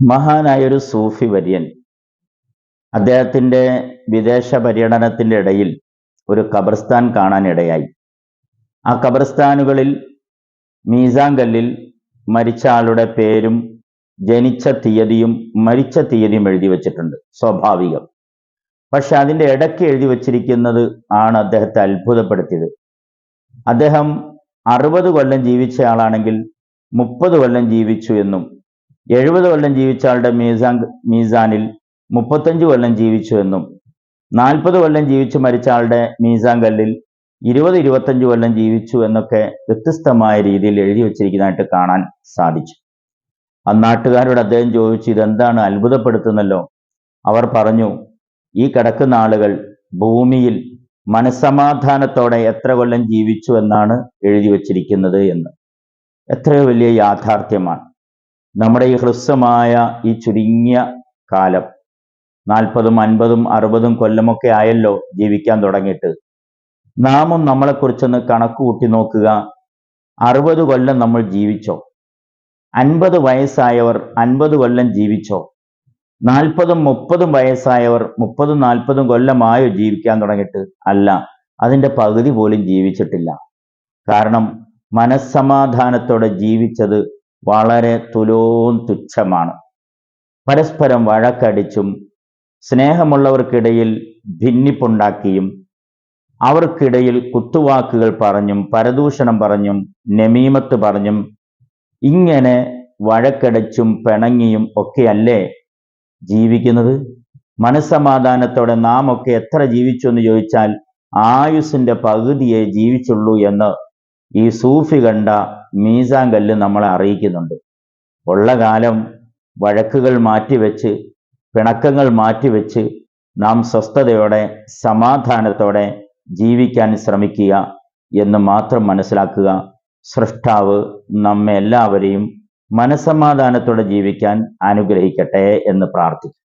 മഹാനായൊരു സൂഫി വര്യൻ അദ്ദേഹത്തിന്റെ വിദേശ പര്യടനത്തിന്റെ ഇടയിൽ ഒരു ഖബർസ്ഥാൻ കാണാനിടയായി. ആ ഖബർസ്ഥാനുകളിൽ മീസാൻ കല്ലിൽ മരിച്ച ആളുടെ പേരും ജനിച്ച തീയതിയും മരിച്ച തീയതിയും എഴുതി വച്ചിട്ടുണ്ട്. സ്വാഭാവികം. പക്ഷെ അതിന്റെ ഇടയ്ക്ക് എഴുതി വച്ചിരിക്കുന്നത് ആണ് അദ്ദേഹത്തെ അത്ഭുതപ്പെടുത്തിയത്. അദ്ദേഹം 60 കൊല്ലം ജീവിച്ച ആളാണെങ്കിൽ 30 കൊല്ലം ജീവിച്ചു എന്നും 70 കൊല്ലം ജീവിച്ച ആളുടെ മീസാനിൽ 35 കൊല്ലം ജീവിച്ചു എന്നും 40 കൊല്ലം ജീവിച്ചു മരിച്ച ആളുടെ മീസാൻ കല്ലിൽ 20-25 കൊല്ലം ജീവിച്ചു എന്നൊക്കെ വ്യത്യസ്തമായ രീതിയിൽ എഴുതി വച്ചിരിക്കുന്നതായിട്ട് കാണാൻ സാധിച്ചു. നാട്ടുകാരോട് അദ്ദേഹം ചോദിച്ചു, ഇതെന്താണ്, അത്ഭുതപ്പെടുത്തുന്നല്ലോ. അവർ പറഞ്ഞു, ഈ കിടക്കുന്ന ആളുകൾ ഭൂമിയിൽ മനസ്സമാധാനത്തോടെ എത്ര കൊല്ലം ജീവിച്ചു എന്നാണ് എഴുതി വച്ചിരിക്കുന്നത് എന്ന്. എത്രയോ വലിയ യാഥാർത്ഥ്യമാണ്. നമ്മുടെ ഈ ഹ്രസ്വമായ ഈ ചുരുങ്ങിയ കാലം 40, 50, 60 കൊല്ലമൊക്കെ ആയല്ലോ ജീവിക്കാൻ തുടങ്ങിയിട്ട്. നാമും നമ്മളെക്കുറിച്ചൊന്ന് കണക്ക് കൂട്ടി നോക്കുക. 60 കൊല്ലം നമ്മൾ ജീവിച്ചോ? 50 വയസ്സായവർ 50 കൊല്ലം ജീവിച്ചോ? 40, 30 വയസ്സായവർ 30, 40 കൊല്ലമായോ ജീവിക്കാൻ തുടങ്ങിയിട്ട്? അല്ല, അതിൻ്റെ പകുതി പോലും ജീവിച്ചിട്ടില്ല. കാരണം മനസ്സമാധാനത്തോടെ ജീവിച്ചത് വളരെ തുച്ഛമാണ്. പരസ്പരം വഴക്കടിച്ചും സ്നേഹമുള്ളവർക്കിടയിൽ ഭിന്നിപ്പുണ്ടാക്കിയും അവർക്കിടയിൽ കുത്തുവാക്കുകൾ പറഞ്ഞും പരദൂഷണം പറഞ്ഞും നമീമത്ത് പറഞ്ഞും ഇങ്ങനെ വഴക്കടിച്ചും പിണങ്ങിയും ഒക്കെയല്ലേ ജീവിക്കുന്നത്. മനസ്സമാധാനത്തോടെ നാം ഒക്കെ എത്ര ജീവിച്ചു എന്ന് ചോദിച്ചാൽ ആയുസിന്റെ പകുതിയെ ജീവിച്ചുള്ളൂ എന്ന് ഈ സൂഫി കണ്ട മീസാൻ കല്ല് നമ്മളെ അറിയിക്കുന്നുണ്ട്. ഉള്ള കാലം വഴക്കുകൾ മാറ്റിവെച്ച് പിണക്കങ്ങൾ മാറ്റിവെച്ച് നാം സ്വസ്ഥതയോടെ സമാധാനത്തോടെ ജീവിക്കാൻ ശ്രമിക്കുക എന്ന് മാത്രം മനസ്സിലാക്കുക. സൃഷ്ടാവ് നമ്മെ എല്ലാവരെയും മനസ്സമാധാനത്തോടെ ജീവിക്കാൻ അനുഗ്രഹിക്കട്ടെ എന്ന് പ്രാർത്ഥിക്കുന്നു.